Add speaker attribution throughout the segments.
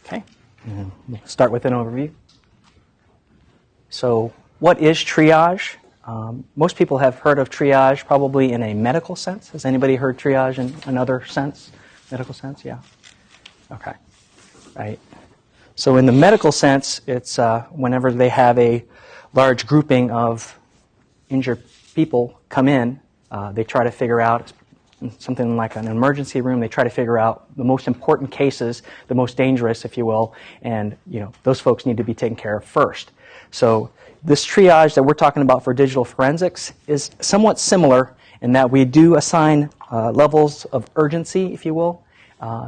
Speaker 1: Okay, and we'll start with an overview. So what is triage? Most people have heard of triage probably in a medical sense. Has anybody heard triage in another sense? Medical sense, yeah. Okay, right. So in the medical sense, it's whenever they have a large grouping of injured people come in, they try to figure out, something like an emergency room, they try to figure out the most important cases, the most dangerous, if you will, and those folks need to be taken care of first. So this triage that we're talking about for digital forensics is somewhat similar in that we do assign levels of urgency, if you will,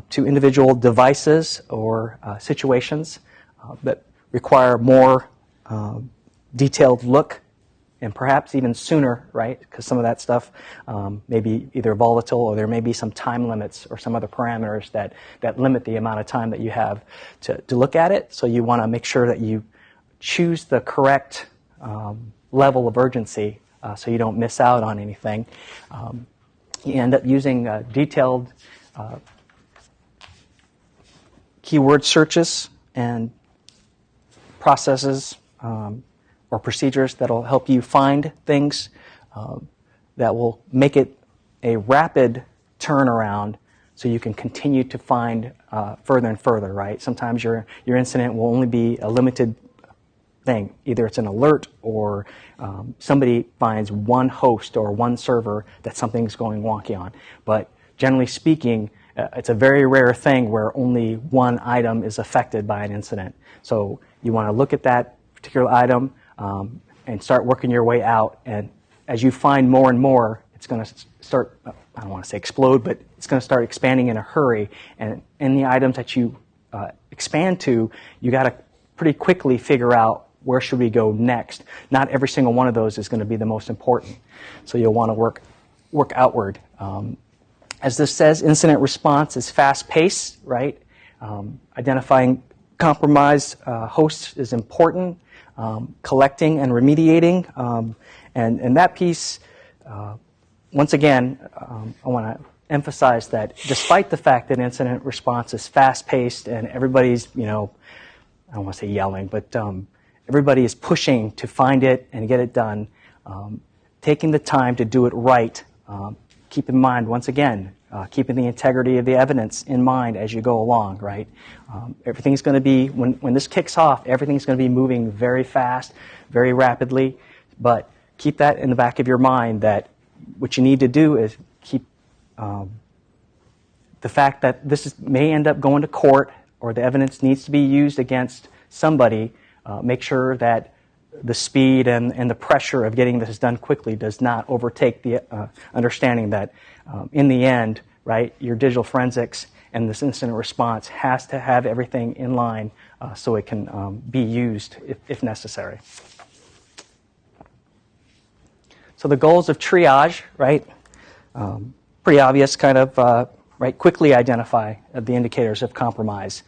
Speaker 1: to individual devices or situations that require more detailed look and perhaps even sooner, right? Because some of that stuff may be either volatile or there may be some time limits or some other parameters that limit the amount of time that you have to look at it. So you want to make sure that you choose the correct level of urgency so you don't miss out on anything. You end up using detailed keyword searches and processes or procedures that will help you find things that will make it a rapid turnaround so you can continue to find further and further, right? Sometimes your incident will only be a limited thing. Either it's an alert or somebody finds one host or one server that something's going wonky on. But generally speaking, it's a very rare thing where only one item is affected by an incident. So you want to look at that particular item and start working your way out. And as you find more and more, it's going to start, I don't want to say explode, but it's going to start expanding in a hurry. And in the items that you expand to, you got to pretty quickly figure out where should we go next. Not every single one of those is going to be the most important. So you'll want to work outward. As this says, incident response is fast-paced, right? Identifying compromised hosts is important. Collecting and remediating. And that piece, once again, I want to emphasize that despite the fact that incident response is fast-paced and everybody's, I don't want to say yelling, but everybody is pushing to find it and get it done, taking the time to do it right. Keep in mind, once again, keeping the integrity of the evidence in mind as you go along, right? Everything's going to be, when this kicks off, everything's going to be moving very fast, very rapidly, but keep that in the back of your mind that what you need to do is keep the fact that this may end up going to court or the evidence needs to be used against somebody. Make sure that the speed and the pressure of getting this done quickly does not overtake the understanding that in the end, right, your digital forensics and this incident response has to have everything in line so it can be used if necessary. So the goals of triage, right, pretty obvious, kind of, right, quickly identify the indicators of compromise.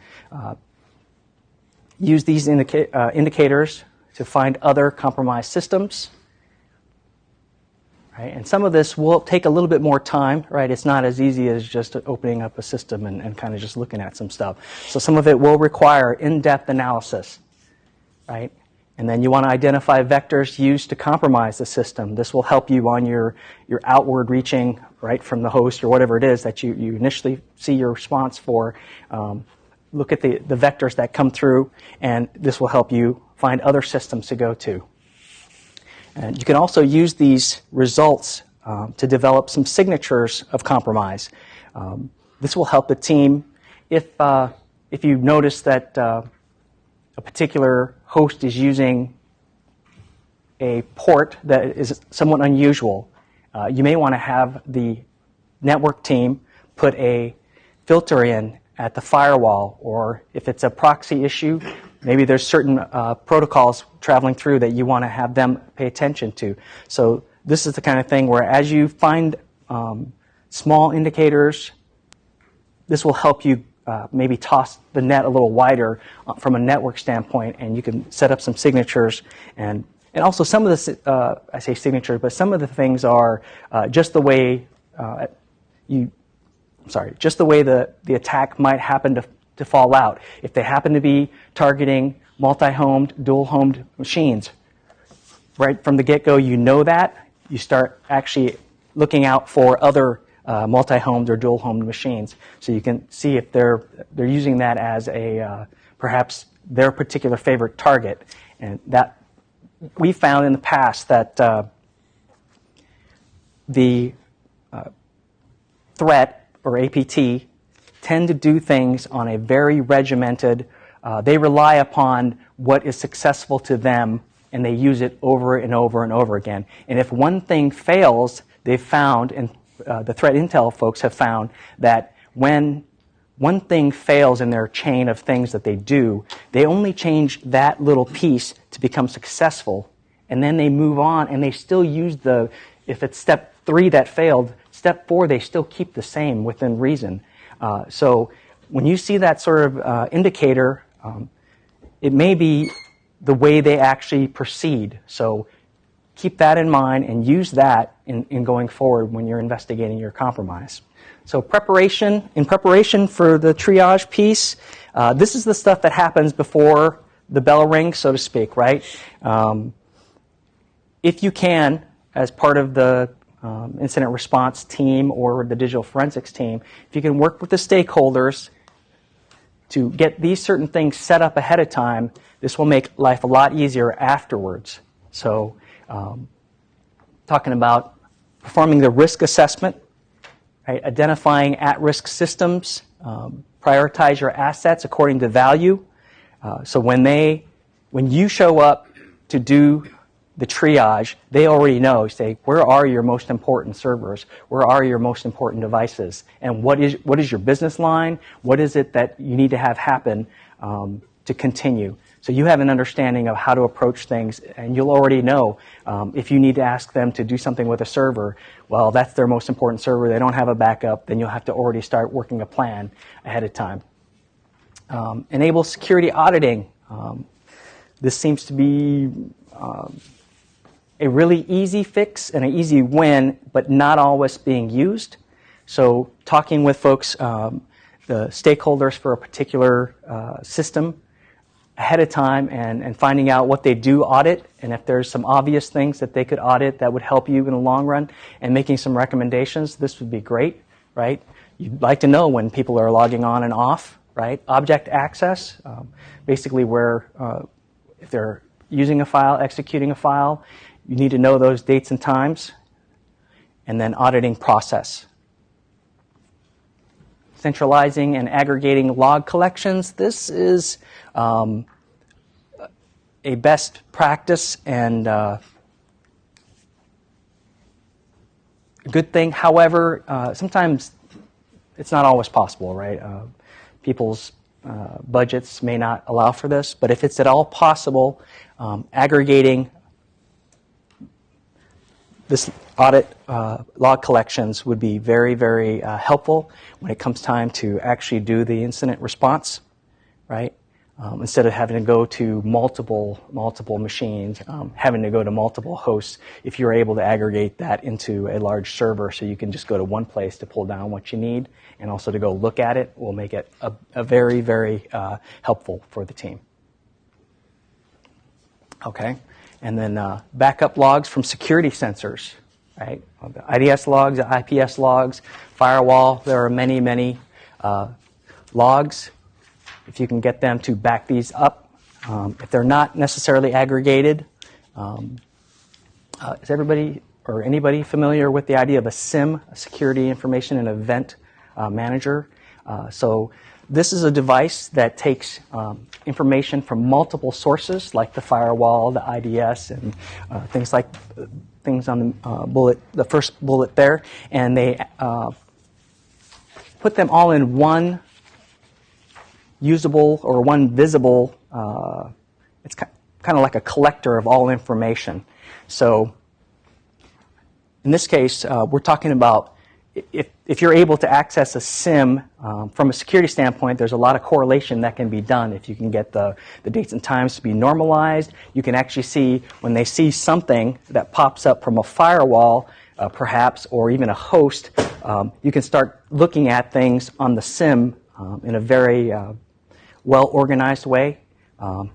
Speaker 1: Use these indicators to find other compromised systems, right? And some of this will take a little bit more time, right? It's not as easy as just opening up a system and kind of just looking at some stuff. So some of it will require in-depth analysis, right? And then you want to identify vectors used to compromise the system. This will help you on your outward reaching, right, from the host or whatever it is that you initially see your response for. Look at the vectors that come through, and this will help you find other systems to go to. And you can also use these results to develop some signatures of compromise. This will help the team if you notice that a particular host is using a port that is somewhat unusual. You may want to have the network team put a filter in at the firewall, or if it's a proxy issue, maybe there's certain protocols traveling through that you want to have them pay attention to. So this is the kind of thing where as you find small indicators, this will help you maybe toss the net a little wider from a network standpoint, and you can set up some signatures. And also some of this, I say signatures, but some of the things are just the way just the way the attack might happen to to fall out. If they happen to be targeting multi-homed, dual-homed machines, right from the get-go, you know that. You start actually looking out for other multi-homed or dual-homed machines, so you can see if they're using that as a perhaps their particular favorite target. And that we found in the past that the threat or APT tend to do things on a very regimented. They rely upon what is successful to them, and they use it over and over and over again. And if one thing fails, they've found, and the threat intel folks have found, that when one thing fails in their chain of things that they do, they only change that little piece to become successful, and then they move on, and they still use if it's step 3 that failed, step 4 they still keep the same within reason. So when you see that sort of indicator, it may be the way they actually proceed. So keep that in mind and use that in going forward when you're investigating your compromise. So in preparation for the triage piece, this is the stuff that happens before the bell rings, so to speak, right? If you can, as part of the incident response team or the digital forensics team, if you can work with the stakeholders to get these certain things set up ahead of time, this will make life a lot easier afterwards. So talking about performing the risk assessment, right, identifying at-risk systems, prioritize your assets according to value. So when you show up to do the triage, they already know, say, where are your most important servers? Where are your most important devices? And what is your business line? What is it that you need to have happen to continue? So you have an understanding of how to approach things, and you'll already know if you need to ask them to do something with a server, well, that's their most important server, they don't have a backup, then you'll have to already start working a plan ahead of time. Enable security auditing. This seems to be a really easy fix and an easy win, but not always being used. So talking with folks, the stakeholders for a particular system ahead of time and finding out what they do audit, and if there's some obvious things that they could audit that would help you in the long run, and making some recommendations, this would be great, right? You'd like to know when people are logging on and off, right? Object access, basically where if they're using a file, executing a file, you need to know those dates and times. And then auditing process. Centralizing and aggregating log collections. This is a best practice and a good thing. However, sometimes it's not always possible, right? People's budgets may not allow for this, but if it's at all possible, aggregating this audit log collections would be very, very helpful when it comes time to actually do the incident response, right? Instead of having to go to multiple machines, having to go to multiple hosts, if you're able to aggregate that into a large server so you can just go to one place to pull down what you need and also to go look at it, will make it a very, very helpful for the team. Okay. And then backup logs from security sensors, right? The IDS logs, the IPS logs, firewall. There are many, many logs. If you can get them to back these up, if they're not necessarily aggregated, is everybody or anybody familiar with the idea of a SIM, a Security Information and Event Manager? So this is a device that takes information from multiple sources, like the firewall, the IDS, and things on the first bullet there, and they put them all in one usable or one visible. It's kind of like a collector of all information. So in this case, we're talking about if you're able to access a SIM, from a security standpoint, there's a lot of correlation that can be done. If you can get the dates and times to be normalized, you can actually see when they see something that pops up from a firewall, perhaps, or even a host, you can start looking at things on the SIM in a very well-organized way.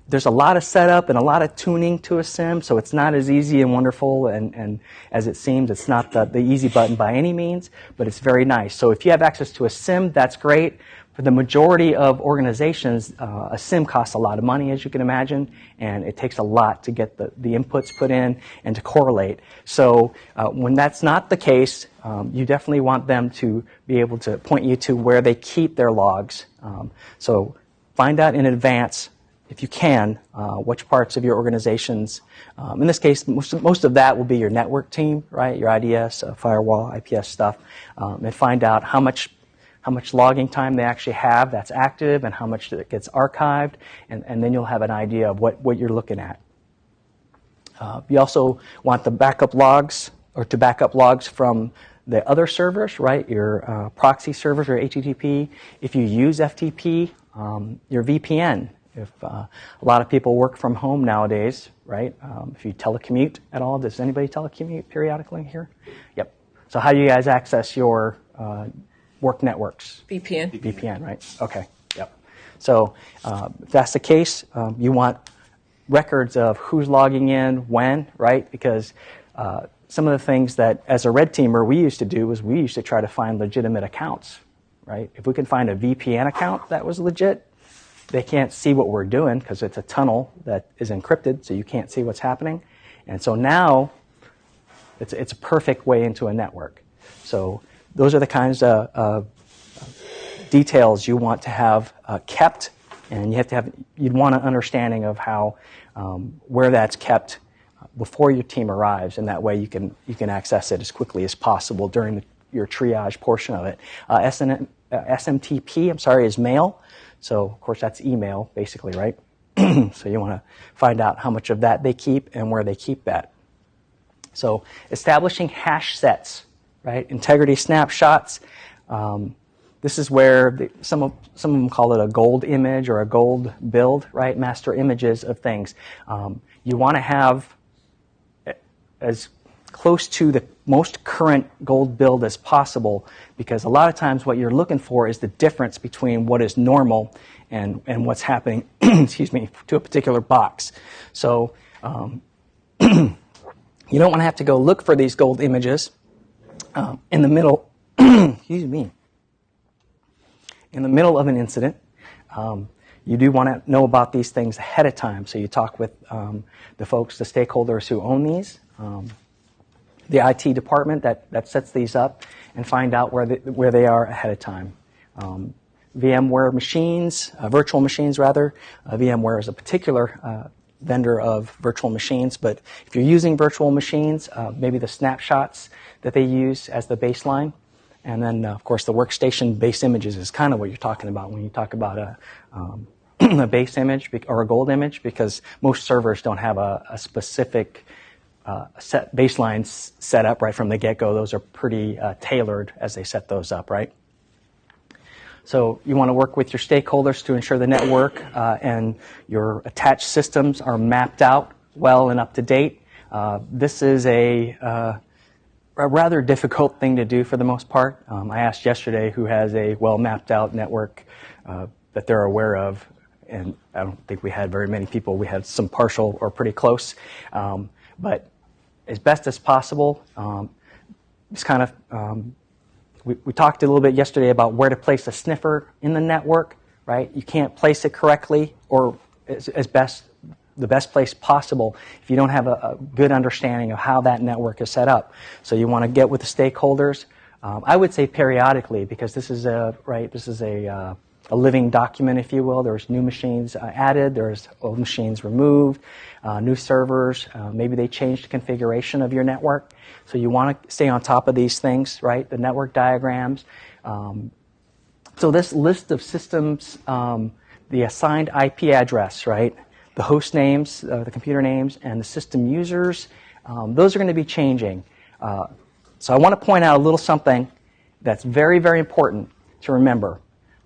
Speaker 1: There's a lot of setup and a lot of tuning to a SIM, so it's not as easy and wonderful and as it seems. It's not the easy button by any means, but it's very nice. So if you have access to a SIM, that's great. For the majority of organizations, a SIM costs a lot of money, as you can imagine, and it takes a lot to get the inputs put in and to correlate. So when that's not the case, you definitely want them to be able to point you to where they keep their logs. So find out in advance, if you can, which parts of your organizations. In this case, most of that will be your network team, right? Your IDS, firewall, IPS stuff, and find out how much logging time they actually have that's active and how much that gets archived, and then you'll have an idea of what you're looking at. You also want the backup logs, or to back up logs from the other servers, right? Your proxy servers or HTTP. If you use FTP, your VPN. If a lot of people work from home nowadays, right? If you telecommute at all, does anybody telecommute periodically here? Yep. So how do you guys access your work networks?
Speaker 2: VPN.
Speaker 1: VPN, right? Okay. Yep. So if that's the case, you want records of who's logging in, when, right? Because some of the things that, as a red teamer, we used to do was we used to try to find legitimate accounts, right? If we could find a VPN account that was legit, they can't see what we're doing because it's a tunnel that is encrypted, so you can't see what's happening. And so now it's a perfect way into a network. So those are the kinds of details you want to have kept, and you'd want an understanding of how where that's kept before your team arrives, and that way you can access it as quickly as possible during your triage portion of it. SMTP, is mail. So, of course, that's email, basically, right? So you want to find out how much of that they keep and where they keep that. So establishing hash sets, right? Integrity snapshots. This is where some of them call it a gold image or a gold build, right? Master images of things. You want to have as close to the most current gold build as possible, because a lot of times what you're looking for is the difference between what is normal and what's happening excuse me, to a particular box. So you don't want to have to go look for these gold images in the middle excuse me, in the middle of an incident. You do want to know about these things ahead of time, so you talk with the folks, the stakeholders who own these, the IT department that sets these up, and find out where they are ahead of time. VMware machines, virtual machines rather. VMware is a particular vendor of virtual machines, but if you're using virtual machines, maybe the snapshots that they use as the baseline, and then of course the workstation base images is kind of what you're talking about when you talk about a base image or a gold image, because most servers don't have a specific set baselines set up right from the get-go. Those are pretty tailored as they set those up, right? So you want to work with your stakeholders to ensure the network and your attached systems are mapped out well and up to date. This is a rather difficult thing to do for the most part. I asked yesterday who has a well mapped out network that they're aware of, and I don't think we had very many people. We had some partial or pretty close, but as best as possible, it's kind of, we talked a little bit yesterday about where to place a sniffer in the network, right? You can't place it correctly or the best place possible if you don't have a good understanding of how that network is set up. So you want to get with the stakeholders. I would say periodically, because this is a living document, if you will. There's new machines added, there's old machines removed, new servers, maybe they changed the configuration of your network. So you want to stay on top of these things, right? The network diagrams. So this list of systems, the assigned IP address, right? The host names, the computer names, and the system users, those are going to be changing. So I want to point out a little something that's very, very important to remember.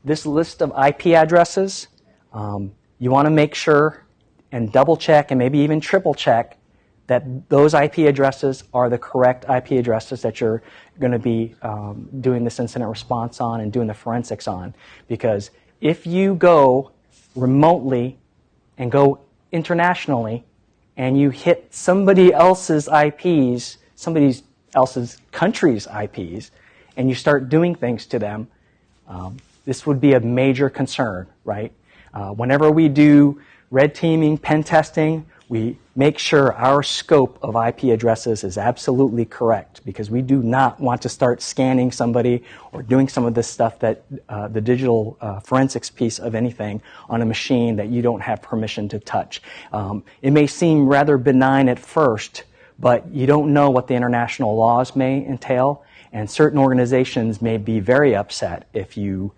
Speaker 1: This list of IP addresses, you want to make sure and double check and maybe even triple check that those IP addresses are the correct IP addresses that you're going to be doing this incident response on and doing the forensics on. Because if you go remotely and go internationally and you hit somebody else's IPs, somebody else's country's IPs, and you start doing things to them, this would be a major concern, right? Whenever we do red teaming, pen testing, we make sure our scope of IP addresses is absolutely correct, because we do not want to start scanning somebody or doing some of this stuff that the digital forensics piece of anything on a machine that you don't have permission to touch. It may seem rather benign at first, but you don't know what the international laws may entail, and certain organizations may be very upset if you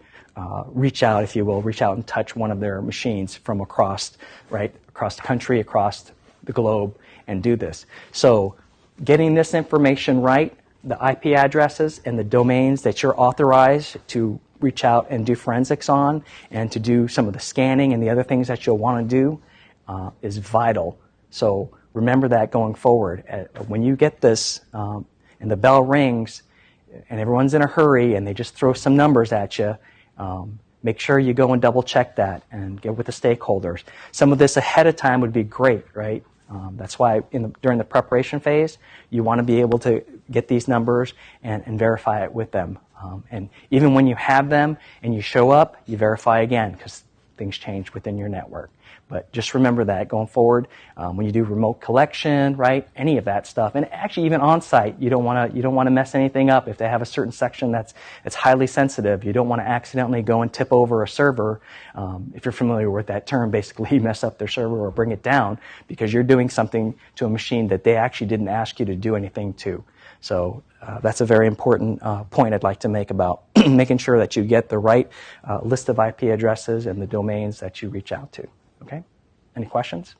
Speaker 1: reach out, if you will, reach out and touch one of their machines from across the country, across the globe, and do this. So getting this information right, the IP addresses and the domains that you're authorized to reach out and do forensics on, and to do some of the scanning and the other things that you'll want to do, is vital. So remember that going forward. When you get this and the bell rings and everyone's in a hurry and they just throw some numbers at you, make sure you go and double check that and get with the stakeholders. Some of this ahead of time would be great, right? That's why during the preparation phase, you want to be able to get these numbers and verify it with them. And even when you have them and you show up, you verify again, because things change within your network. But just remember that going forward, when you do remote collection, right, any of that stuff, and actually even on-site, you don't want to mess anything up. If they have a certain section that's highly sensitive, you don't want to accidentally go and tip over a server. If you're familiar with that term, basically mess up their server or bring it down because you're doing something to a machine that they actually didn't ask you to do anything to. So that's a very important point I'd like to make about making sure that you get the right list of IP addresses and the domains that you reach out to. Okay? Any questions?